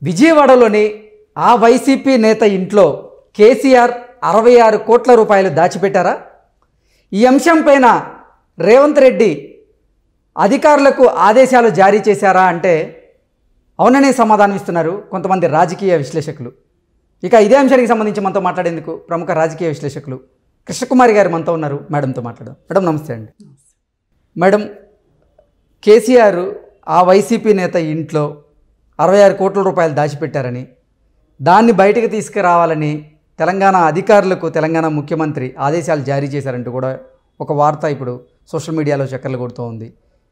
విజయవాడలోని ఆ వైసీపీ నేత ఇంట్లో కేసీఆర్ 66 కోట్ల రూపాయలు దాచిపెట్టారా? ఈ అంశంపైన రేవంత్ రెడ్డి అధికారులకు ఆదేశాలు జారీ చేశారా అంటే అవుననే సమాధానం ఇస్తున్నారు కొంతమంది రాజకీయ విశ్లేషకులు. ఇక ఇదే అంశానికి సంబంధించి మనతో మాట్లాడేందుకు ప్రముఖ రాజకీయ విశ్లేషకులు కృష్ణకుమారి గారు మనతో ఉన్నారు. మేడంతో మాట్లాడదాం. మేడం నమస్తే అండి. మేడం, కేసీఆర్ ఆ వైసీపీ నేత ఇంట్లో 66 కోట్ల రూపాయలు దాచిపెట్టారని, దాన్ని బయటకు తీసుకురావాలని తెలంగాణ అధికారులకు తెలంగాణ ముఖ్యమంత్రి ఆదేశాలు జారీ చేశారంటూ కూడా ఒక వార్త ఇప్పుడు సోషల్ మీడియాలో చక్కర్లు కొడుతూ ఉంది.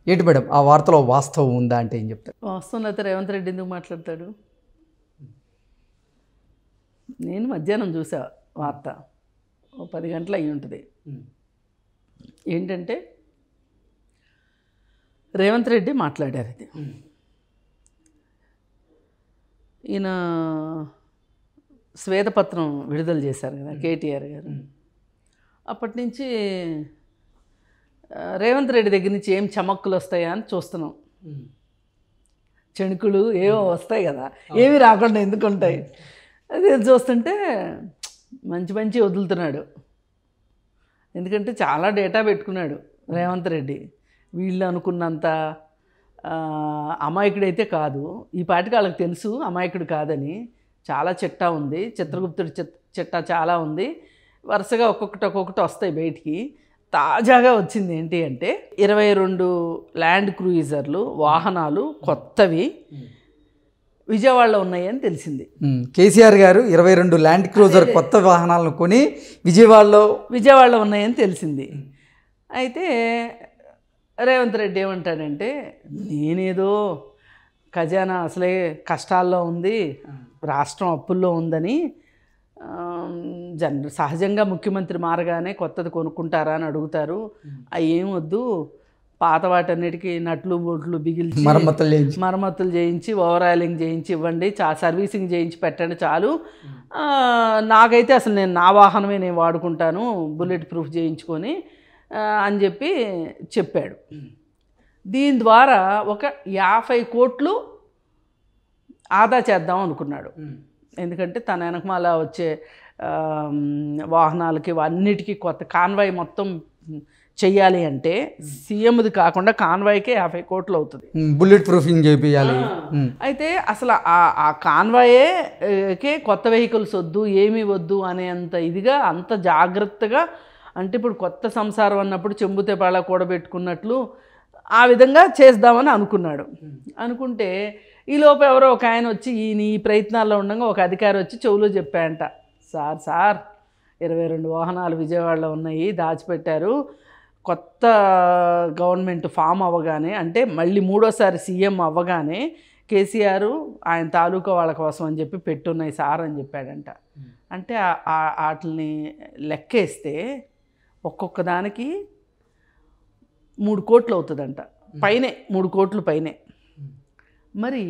ఏంటి మేడం, ఆ వార్తలో వాస్తవం ఉందా అంటే ఏం చెప్తారు? వాస్తవం అయితే రేవంత్ రెడ్డి ఎందుకు మాట్లాడతాడు? నేను మధ్యాహ్నం చూసా వార్త, 10 గంటలు అయ్యి ఉంటుంది. ఏంటంటే రేవంత్ రెడ్డి మాట్లాడారు. ఇది ఈయన శ్వేతపత్రం విడుదల చేశారు కదా కేటీఆర్ గారు. అప్పటి నుంచి రేవంత్ రెడ్డి దగ్గర నుంచి ఏం చమక్కులు వస్తాయా అని చూస్తున్నాం. చెణుకులు ఏవో వస్తాయి కదా, ఏమి రాకుండా ఎందుకు ఉంటాయి? అదే చూస్తుంటే మంచి మంచి వదులుతున్నాడు. ఎందుకంటే చాలా డేటా పెట్టుకున్నాడు రేవంత్ రెడ్డి. వీళ్ళు అనుకున్నంత అమాయకుడైతే కాదు. ఈ పాటికి వాళ్ళకి తెలుసు అమాయకుడు కాదని. చాలా చిట్టా ఉంది, చిత్రగుప్తుడి చిట్టా చాలా ఉంది. వరుసగా ఒక్కొక్కటి వస్తాయి బయటికి. తాజాగా వచ్చింది ఏంటి అంటే 22 ల్యాండ్ క్రూయిజర్లు వాహనాలు కొత్తవి విజయవాడలో ఉన్నాయని తెలిసింది. కేసీఆర్ గారు 22 ల్యాండ్ క్రూజర్ కొత్త వాహనాలను కొని విజయవాడలో ఉన్నాయని తెలిసింది. అయితే రేవంత్ రెడ్డి ఏమంటాడంటే, నేనేదో ఖజానా అసలే కష్టాల్లో ఉంది, రాష్ట్రం అప్పుల్లో ఉందని సహజంగా ముఖ్యమంత్రి మారగానే కొత్తది కొనుక్కుంటారా అని అడుగుతారు. అవి ఏం వద్దు, పాత వాటన్నిటికీ నట్లు బొట్లు బిగిల్చి మరమ్మతులు చేయించి ఓవరాలింగ్ చేయించి ఇవ్వండి, సర్వీసింగ్ చేయించి పెట్టండి చాలు. నాకైతే అసలు నా వాహనమే నేను వాడుకుంటాను బుల్లెట్ ప్రూఫ్ చేయించుకొని అని చెప్పాడు. దీని ద్వారా ఒక 50 కోట్లు ఆదా చేద్దాం అనుకున్నాడు. ఎందుకంటే తన వెనకమాల వచ్చే వాహనాలకి అన్నిటికీ కొత్త కాన్వాయ్ మొత్తం చెయ్యాలి అంటే సీఎంది కాకుండా కాన్వాయ్కే 50 కోట్లు అవుతుంది. బుల్లెట్ ప్రూఫింగ్ చేయాలి. అయితే అసలు ఆ కాన్వాయేకే కొత్త వెహికల్స్ వద్దు, ఏమీ వద్దు అనేంత ఇదిగా అంత జాగ్రత్తగా, అంటే ఇప్పుడు కొత్త సంసారం అన్నప్పుడు చెంబుతే పాళ కూడబెట్టుకున్నట్లు ఆ విధంగా చేద్దామని అనుకున్నాడు. అనుకుంటే ఈలోపు ఎవరో ఒక ఆయన వచ్చి ఈ ప్రయత్నాల్లో ఉండగా ఒక అధికారి వచ్చి చెవులో చెప్పాయంట, సార్ 22 వాహనాలు విజయవాడలో ఉన్నాయి, దాచిపెట్టారు. కొత్త గవర్నమెంట్ ఫామ్ అవ్వగానే, అంటే మళ్ళీ 3వ సీఎం అవ్వగానే కేసీఆర్ ఆయన తాలూకా వాళ్ళ కోసం అని చెప్పి పెట్టున్నాయి సార్ అని చెప్పాడంట. అంటే వాటిని లెక్కేస్తే ఒక్కొక్క దానికి 3 కోట్లు అవుతుందంట, పైనే 3 కోట్లు పైనే. మరి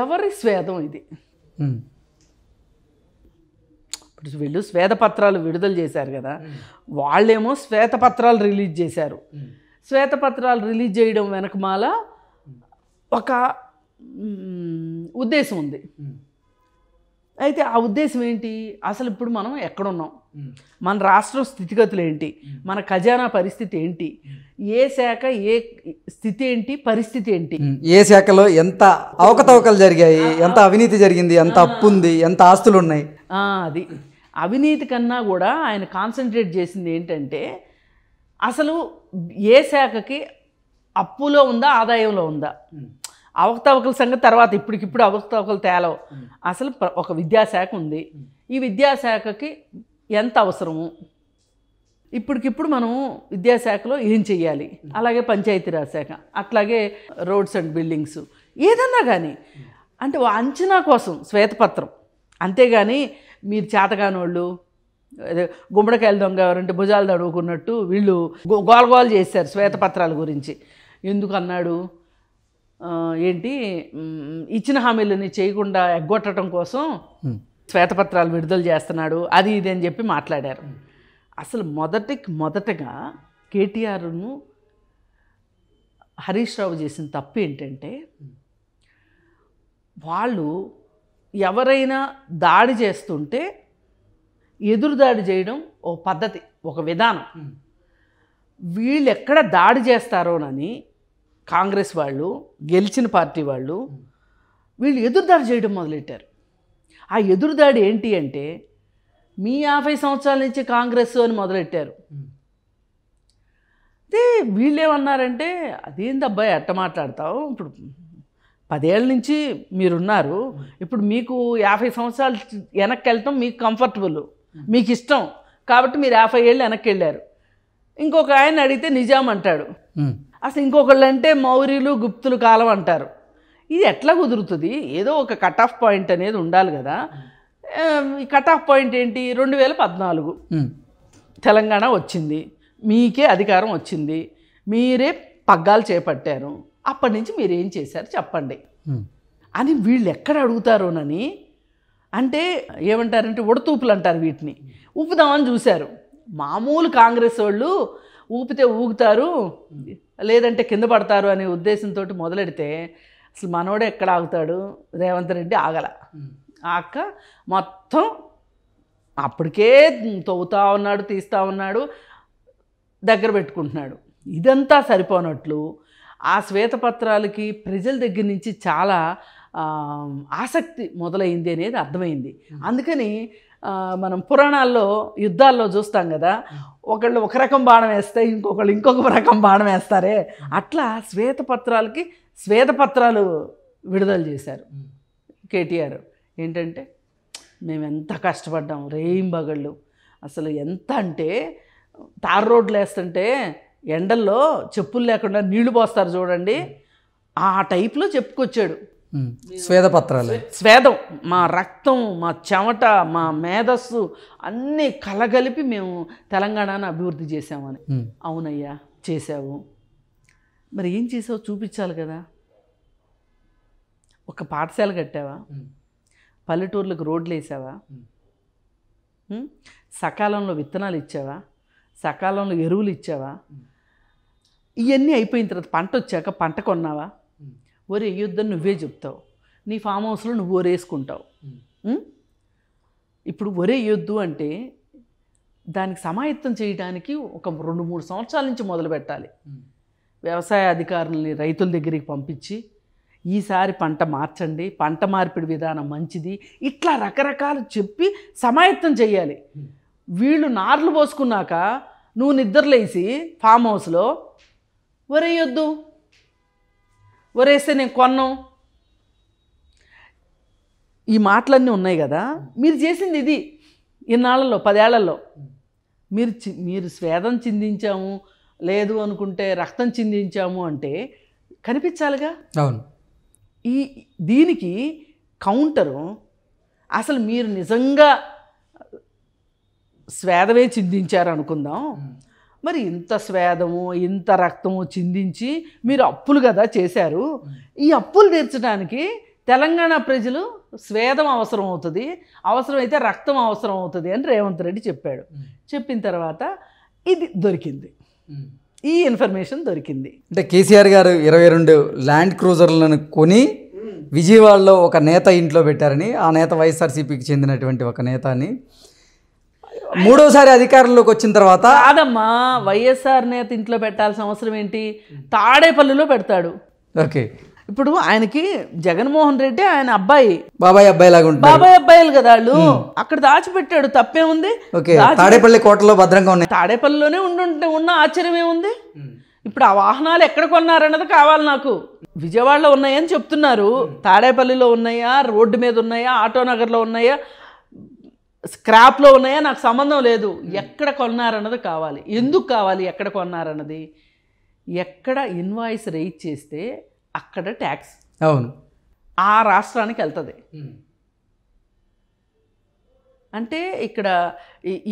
ఎవరి స్వేదం ఇది? ఇప్పుడు వీళ్ళు శ్వేతపత్రాలు విడుదల చేశారు కదా, వాళ్ళేమో శ్వేతపత్రాలు రిలీజ్ చేశారు. శ్వేతపత్రాలు రిలీజ్ చేయడం వెనకమాల ఒక ఉద్దేశం ఉంది. అయితే ఆ ఉద్దేశం ఏంటి? అసలు ఇప్పుడు మనం ఎక్కడున్నాం, మన రాష్ట్రం స్థితిగతులు ఏంటి, మన ఖజానా పరిస్థితి ఏంటి, ఏ శాఖ ఏ స్థితి ఏంటి, పరిస్థితి ఏంటి, ఏ శాఖలో ఎంత అవకతవకలు జరిగాయి, ఎంత అవినీతి జరిగింది, ఎంత అప్పు ఉంది, ఎంత ఆస్తులు ఉన్నాయి. అది అవినీతి కన్నా కూడా ఆయన కాన్సన్ట్రేట్ చేసింది ఏంటంటే, అసలు ఏ శాఖకి అప్పులో ఉందా ఆదాయంలో ఉందా. అవకతవకల సంగతి తర్వాత, ఇప్పటికిప్పుడు అవకతవకలు తేలవు. అసలు ఒక విద్యాశాఖ ఉంది, ఈ విద్యాశాఖకి ఎంత అవసరము, ఇప్పటికిప్పుడు మనం విద్యాశాఖలో ఏం చెయ్యాలి, అలాగే పంచాయతీరాజ్ శాఖ, అట్లాగే రోడ్స్ అండ్ బిల్డింగ్స్, ఏదన్నా కానీ అంటే అంచనా కోసం శ్వేతపత్రం. అంతేగాని మీరు చేతగానోళ్ళు గుమ్మడికాయలు దొంగ ఎవరంటే భుజాలు తడువుకున్నట్టు వీళ్ళు గోలగోలు చేశారు శ్వేతపత్రాల గురించి. ఎందుకు అన్నాడు, ఏంటి ఇచ్చిన హామీలని చేయకుండా ఎగ్గొట్టడం కోసం శ్వేతపత్రాలు విడుదల చేస్తున్నాడు, అది ఇది అని చెప్పి మాట్లాడారు. అసలు మొదటగా కేటీఆర్ను హరీష్ రావు చేసిన తప్పు ఏంటంటే, వాళ్ళు ఎవరైనా దాడి చేస్తుంటే ఎదురుదాడి చేయడం ఓ పద్ధతి, ఒక విధానం. వీళ్ళు ఎక్కడ దాడి చేస్తారోనని కాంగ్రెస్ వాళ్ళు, గెలిచిన పార్టీ వాళ్ళు వీళ్ళు ఎదురుదాడి చేయడం మొదలెట్టారు. ఆ ఎదురుదాడి ఏంటి అంటే మీ 50 సంవత్సరాల నుంచి కాంగ్రెస్ అని మొదలెట్టారు. అదే వీళ్ళేమన్నారంటే, అదేందబ్బాయి ఎట్ట మాట్లాడతావు, ఇప్పుడు 10 ఏళ్ళ నుంచి మీరున్నారు, ఇప్పుడు మీకు 50 సంవత్సరాలు వెనక్కి వెళ్ళటం మీకు కంఫర్టబుల్, మీకు ఇష్టం కాబట్టి మీరు 50 ఏళ్ళు వెనక్కి వెళ్ళారు. ఇంకొక ఆయన అడిగితే నిజాం అంటాడు, అసలు ఇంకొకళ్ళు అంటే మౌర్యులు గుప్తులు కాలం అంటారు. ఇది ఎట్లా కుదురుతుంది? ఏదో ఒక కట్ ఆఫ్ పాయింట్ అనేది ఉండాలి కదా. ఈ కట్ ఆఫ్ పాయింట్ ఏంటి? 2014 తెలంగాణ వచ్చింది, మీకే అధికారం వచ్చింది, మీరే పగ్గాలు చేపట్టారు, అప్పటి నుంచి మీరు ఏం చేశారు చెప్పండి అని వీళ్ళు ఎక్కడ అడుగుతారోనని. అంటే ఏమంటారంటే ఉడతూపులు అంటారు వీటిని. ఊపుదామని చూశారు. మామూలు కాంగ్రెస్ వాళ్ళు ఊపితే ఊగుతారు లేదంటే కింద పడతారు అనే ఉద్దేశంతో మొదలెడితే అసలు మనోడే ఎక్కడ ఆగుతాడు? రేవంత్ రెడ్డి ఆగల. ఆక మొత్తం అప్పటికే తవ్వుతా ఉన్నాడు, తీస్తూ ఉన్నాడు, దగ్గర పెట్టుకుంటున్నాడు. ఇదంతా సరిపోనట్లు ఆ శ్వేతపత్రాలకి ప్రజల దగ్గర నుంచి చాలా ఆసక్తి మొదలైంది అనేది అర్థమైంది. అందుకని మనం పురాణాల్లో యుద్ధాల్లో చూస్తాం కదా, ఒకళ్ళు ఒక రకం బాణం వేస్తే ఇంకొకళ్ళు ఇంకొక రకం బాణం వేస్తారే, అట్లా శ్వేతపత్రాలు విడుదల చేశారు కేటీఆర్. ఏంటంటే మేము ఎంత కష్టపడ్డాం రేయింబగళ్ళు, అసలు ఎంత అంటే తార్ రోడ్లు వేస్తుంటే ఎండల్లో చెప్పులు లేకుండా నీళ్లు పోస్తారు చూడండి, ఆ టైప్లో చెప్పుకొచ్చాడు. స్వేదం, మా రక్తం, మా చెమట, మా మేధస్సు అన్నీ కలగలిపి మేము తెలంగాణను అభివృద్ధి చేసామని. అవునయ్యా చేసావు, మరి ఏం చేసావు చూపించాలి కదా. ఒక పాఠశాల కట్టావా, పల్లెటూర్లకు రోడ్లు వేసావా, సకాలంలో విత్తనాలు ఇచ్చావా, సకాలంలో ఎరువులు ఇచ్చావా, ఇవన్నీ అయిపోయిన తర్వాత పంట వచ్చాక పంట కొన్నావా? వరి వేయొద్దని నువ్వే చెప్తావు, నీ ఫామ్ హౌస్లో నువ్వు వరేసుకుంటావు. ఇప్పుడు వరి వేయొద్దు అంటే దానికి సమాయత్తం చేయడానికి ఒక 2-3 సంవత్సరాల నుంచి మొదలు పెట్టాలి. వ్యవసాయ అధికారులని రైతుల దగ్గరికి పంపించి ఈసారి పంట మార్చండి, పంట మార్పిడి విధానం మంచిది, ఇట్లా రకరకాలు చెప్పి సమాయత్తం చేయాలి. వీళ్ళు నార్లు పోసుకున్నాక నువ్వు నిద్రలేసి ఫామ్ హౌస్లో వరేయొద్దు, వరేస్తే నేను కొన్నాం, ఈ మాటలన్నీ ఉన్నాయి కదా. మీరు చేసింది ఇది ఇన్నాళ్ళలో 10 ఏళ్లలో మీరు స్వేదం చిందించాము, లేదు అనుకుంటే రక్తం చిందించాము అంటే కనిపించాలిగా. అవును. దీనికి కౌంటరు అసలు మీరు నిజంగా స్వేదమే చిందించారు అనుకుందాం, మరి ఇంత స్వేదము ఇంత రక్తము చిందించి మీరు అప్పులు కదా చేశారు, ఈ అప్పులు తీర్చడానికి తెలంగాణ ప్రజలు స్వేదం అవసరం అవుతుంది, అవసరమైతే రక్తం అవసరం అవుతుంది అని రేవంత్ రెడ్డి చెప్పాడు. చెప్పిన తర్వాత ఇది దొరికింది, ఈ ఇన్ఫర్మేషన్ దొరికింది. అంటే కేసీఆర్ గారు 22 ల్యాండ్ క్రూజర్లను కొని విజయవాడలో ఒక నేత ఇంట్లో పెట్టారని, ఆ నేత వైఎస్ఆర్సీపీకి చెందినటువంటి ఒక నేత అని, మూడోసారి అధికారంలోకి వచ్చిన తర్వాత కాదమ్మా వైఎస్ఆర్ నేత ఇంట్లో పెట్టాల్సిన అవసరం ఏంటి? తాడేపల్లిలో పెడతాడు. ఓకే, ఇప్పుడు ఆయనకి జగన్మోహన్ రెడ్డి ఆయన అబ్బాయి, బాబాయ్ అబ్బాయి లాగా ఉంటాడు, బాబాయ్ అబ్బాయిలు కదా వాళ్ళు, అక్కడ దాచిపెట్టాడు, తప్పే ఉంది. తాడేపల్లి కోటలో భద్రంగా ఉన్నాయి, తాడేపల్లిలోనే ఉన్న ఆశ్చర్యం ఏముంది? ఇప్పుడు ఆ వాహనాలు ఎక్కడ కొన్నారన్నది కావాలి నాకు. విజయవాడలో ఉన్నాయని చెప్తున్నారు, తాడేపల్లిలో ఉన్నాయా, రోడ్డు మీద ఉన్నాయా, ఆటోనగర్లో ఉన్నాయా, స్క్రాప్లో ఉన్నాయా, నాకు సంబంధం లేదు. ఎక్కడ కొన్నారన్నది కావాలి. ఎందుకు కావాలి ఎక్కడ కొన్నారన్నది? ఎక్కడ ఇన్వాయిస్ రైజ్ చేస్తే అక్కడ ట్యాక్స్ అవును ఆ రాష్ట్రానికి వెళ్తుంది. అంటే ఇక్కడ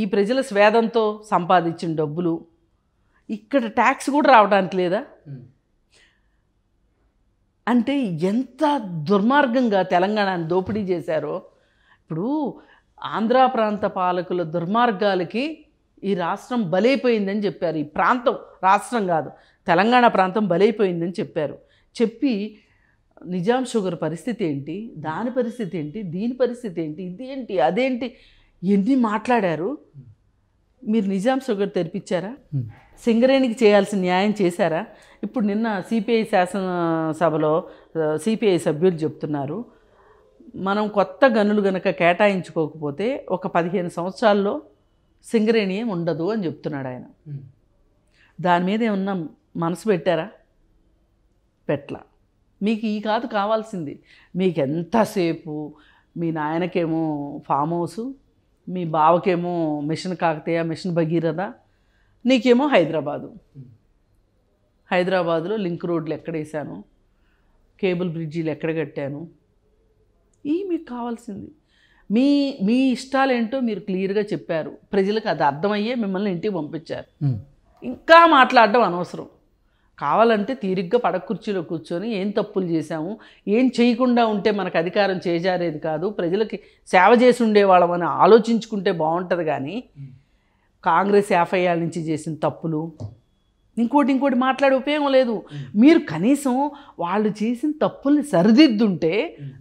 ఈ ప్రజల స్వేదంతో సంపాదించిన డబ్బులు ఇక్కడ ట్యాక్స్ కూడా రావడానికి లేదా? అంటే ఎంత దుర్మార్గంగా తెలంగాణను దోపిడీ చేశారో. ఇప్పుడు ఆంధ్ర ప్రాంత పాలకుల దుర్మార్గాలకి ఈ రాష్ట్రం బలైపోయిందని చెప్పారు. ఈ ప్రాంతం, రాష్ట్రం కాదు, తెలంగాణ ప్రాంతం బలైపోయిందని చెప్పారు. చెప్పి నిజాం షుగర్ పరిస్థితి ఏంటి, దాని పరిస్థితి ఏంటి, దీని పరిస్థితి ఏంటి, ఇదేంటి అదేంటి, ఎన్ని మాట్లాడారు. మీరు నిజాం షుగర్ తెరిపించారా? సింగరేణికి చేయాల్సిన న్యాయం చేశారా? ఇప్పుడు నిన్న సిపిఐ శాసనసభలో సిపిఐ సభ్యులు చెప్తున్నారు, మనం కొత్త గనులు గనక కేటాయించుకోకపోతే ఒక 15 సంవత్సరాల్లో సింగరేణి ఉండదు అని చెప్తున్నాడు ఆయన. దాని మీద ఏమన్నా మనసు పెట్టారా? పెట్టలా. మీకు ఈ కాదు కావాల్సింది. మీకు ఎంతసేపు మీ నాయనకేమో ఫామ్ హౌసు, మీ బావకేమో మిషన్ కాకతీయ, మిషన్ భగీరథ, నీకేమో హైదరాబాదులో లింక్ రోడ్లు ఎక్కడ వేసాను, కేబుల్ బ్రిడ్జీలు ఎక్కడ కట్టాను, ఇవి మీకు కావాల్సింది. మీ ఇష్టాలేంటో మీరు క్లియర్గా చెప్పారు, ప్రజలకు అది అర్థమయ్యే మిమ్మల్ని ఇంటికి పంపించారు. ఇంకా మాట్లాడడం అనవసరం. కావాలంటే తీరిగ్గా పడక కుర్చీలో కూర్చొని ఏం తప్పులు చేశాము, ఏం చేయకుండా ఉంటే మనకు అధికారం చేజారేది కాదు, ప్రజలకి సేవ చేసి ఉండేవాళ్ళమని ఆలోచించుకుంటే బాగుంటుంది. కానీ కాంగ్రెస్ 50 ఏళ్ళ నుంచి చేసిన తప్పులు ఇంకోటి మాట్లాడే ఉపయోగం లేదు. మీరు కనీసం వాళ్ళు చేసిన తప్పుల్ని సరిదిద్దుంటే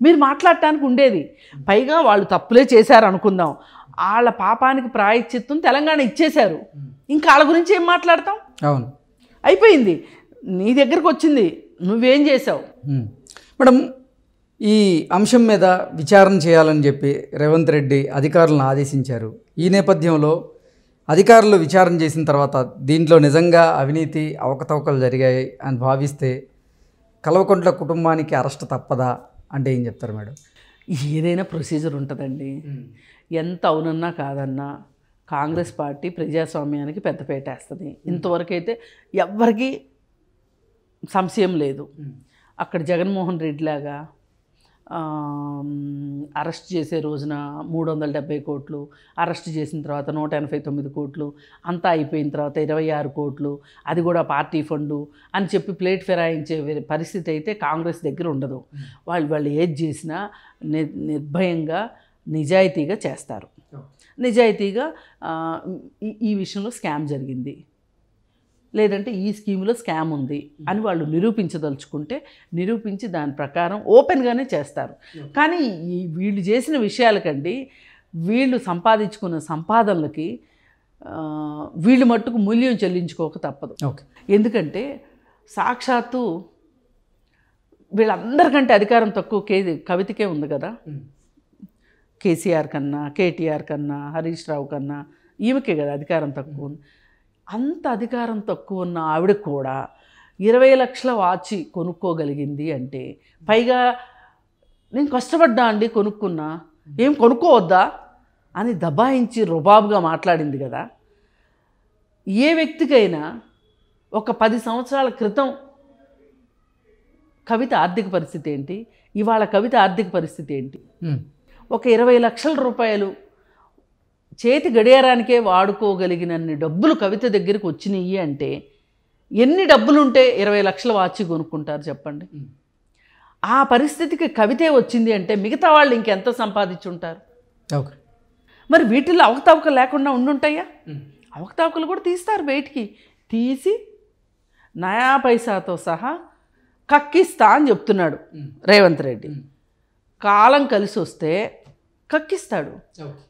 మీరు మాట్లాడటానికి ఉండేది. పైగా వాళ్ళు తప్పులే చేశారు అనుకుందాం, వాళ్ళ పాపానికి ప్రాయశ్చిత్తం తెలంగాణ ఇచ్చేశారు, ఇంకా వాళ్ళ గురించి ఏం మాట్లాడతాం? అవును, అయిపోయింది. నీ దగ్గరకు వచ్చింది, నువ్వేం చేసావు? మేడం, ఈ అంశం మీద విచారణ చేయాలని చెప్పి రేవంత్ రెడ్డి అధికారులను ఆదేశించారు. ఈ నేపథ్యంలో అధికారులు విచారణ చేసిన తర్వాత దీంట్లో నిజంగా అవినీతి అవకతవకలు జరిగాయి అని భావిస్తే కల్వకుంట్ల కుటుంబానికి అరెస్ట్ తప్పదా అంటే ఏం చెప్తారు మేడం? ఏదైనా ప్రొసీజర్ ఉంటుందండి. ఎంత అవునన్నా కాదన్నా కాంగ్రెస్ పార్టీ ప్రజాస్వామ్యానికి పెద్దపీట వేస్తుంది. ఇంతవరకైతే ఎవ్వరికీ సంశయం లేదు. అక్కడ జగన్మోహన్ రెడ్డి లాగా అరెస్ట్ చేసే రోజున 370 కోట్లు, అరెస్ట్ చేసిన తర్వాత 189 కోట్లు, అంతా అయిపోయిన తర్వాత 26 కోట్లు, అది కూడా పార్టీ ఫండు అని చెప్పి ప్లేట్ ఫిరాయించే పరిస్థితి అయితే కాంగ్రెస్ దగ్గర ఉండదు. వాళ్ళు ఏది చేసినా నిర్భయంగా నిజాయితీగా చేస్తారు. నిజాయితీగా ఈ విషయంలో స్కామ్ జరిగింది, లేదంటే ఈ స్కీమ్లో స్కామ్ ఉంది అని వాళ్ళు నిరూపించదలుచుకుంటే నిరూపించి దాని ప్రకారం ఓపెన్గానే చేస్తారు. కానీ వీళ్ళు చేసిన విషయాలకండి, వీళ్ళు సంపాదించుకున్న సంపాదనలకి వీళ్ళు మట్టుకు మూల్యం చెల్లించుకోక తప్పదు. ఎందుకంటే సాక్షాత్తు వీళ్ళందరికంటే అధికారం తక్కువ కవితకే ఉంది కదా. కేసీఆర్ కన్నా, కేటీఆర్ కన్నా, హరీష్ రావు కన్నా ఈమెకే కదా అధికారం తక్కువ ఉంది. అంత అధికారం తక్కువ ఉన్న ఆవిడ కూడా 20 లక్షల వాచి కొనుక్కోగలిగింది అంటే, పైగా నేను కష్టపడ్డా అండి కొనుక్కున్నా, ఏం కొనుక్కోవద్దా అని దబాయించి రుబాబుగా మాట్లాడింది కదా. ఏ వ్యక్తికైనా ఒక 10 సంవత్సరాల క్రితం కవిత ఆర్థిక పరిస్థితి ఏంటి, ఇవాళ కవిత ఆర్థిక పరిస్థితి ఏంటి? ఒక 20 లక్షల రూపాయలు చేతి గడియారానికే వాడుకోగలిగినన్ని డబ్బులు కవిత దగ్గరికి వచ్చినాయి అంటే, ఎన్ని డబ్బులుంటే 20 లక్షల వాచి కొనుక్కుంటారు చెప్పండి? ఆ పరిస్థితికి కవితే వచ్చింది అంటే మిగతా వాళ్ళు ఇంకెంత సంపాదించుంటారు? మరి వీటిల్లో అవకతవకలు లేకుండా ఉండుంటాయా? అవకతవకలు కూడా తీస్తారు, బయటికి తీసి నయా పైసాతో సహా కక్కిస్తా అని చెప్తున్నాడు రేవంత్ రెడ్డి. కాలం కలిసి వస్తే కక్కిస్తాడు.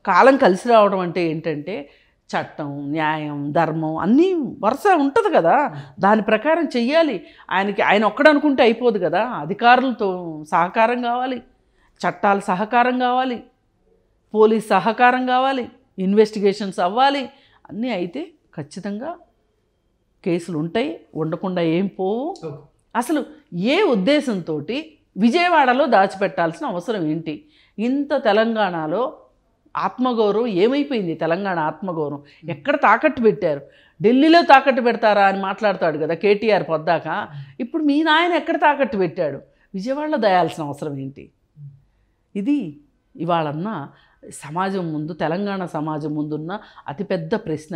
కాలం కలిసి రావడం అంటే ఏంటంటే చట్టం, న్యాయం, ధర్మం అన్నీ వరుస ఉంటుంది కదా, దాని ప్రకారం చెయ్యాలి. ఆయన ఒక్కడనుకుంటే అయిపోదు కదా, అధికారులతో సహకారం కావాలి, చట్టాల సహకారం కావాలి, పోలీస్ సహకారం కావాలి, ఇన్వెస్టిగేషన్స్ అవ్వాలి. అన్నీ అయితే ఖచ్చితంగా కేసులు ఉంటాయి, ఉండకుండా ఏం పోవు. అసలు ఏ ఉద్దేశంతో విజయవాడలో దాచిపెట్టాల్సిన అవసరం ఏంటి? ఇంత తెలంగాణలో ఆత్మగౌరవం ఏమైపోయింది? తెలంగాణ ఆత్మగౌరవం ఎక్కడ తాకట్టు పెట్టారు? ఢిల్లీలో తాకట్టు పెడతారా అని మాట్లాడతాడు కదా కేటీఆర్ పొద్దాక. ఇప్పుడు మీ నాయన ఎక్కడ తాకట్టు పెట్టాడు? విజయవాడలో దయాల్సిన అవసరం ఏంటి? ఇది ఇవాళన్న సమాజం ముందు, తెలంగాణ సమాజం ముందున్న అతిపెద్ద ప్రశ్న.